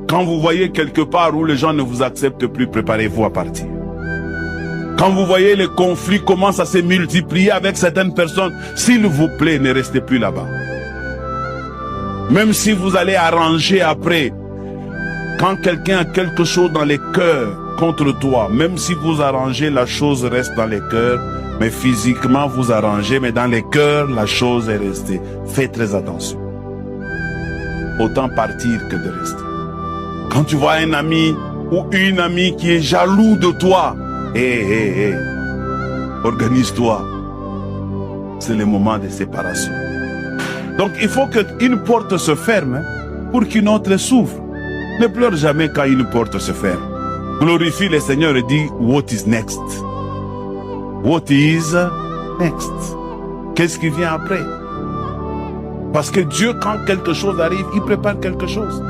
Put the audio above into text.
Quand vous voyez quelque part où les gens ne vous acceptent plus, préparez-vous à partir. Quand vous voyez les conflits commencent à se multiplier avec certaines personnes, s'il vous plaît, ne restez plus là-bas. Même si vous allez arranger après, quand quelqu'un a quelque chose dans les cœurs contre toi, même si vous arrangez, la chose reste dans les cœurs, mais physiquement vous arrangez, mais dans les cœurs, la chose est restée. Faites très attention. Autant partir que de rester. Quand tu vois un ami ou une amie qui est jaloux de toi, organise-toi. C'est le moment de séparation. Donc il faut qu'une porte se ferme pour qu'une autre s'ouvre. Ne pleure jamais quand une porte se ferme. Glorifie le Seigneur et dis what is next. What is next? Qu'est-ce qui vient après? Parce que Dieu, quand quelque chose arrive, il prépare quelque chose.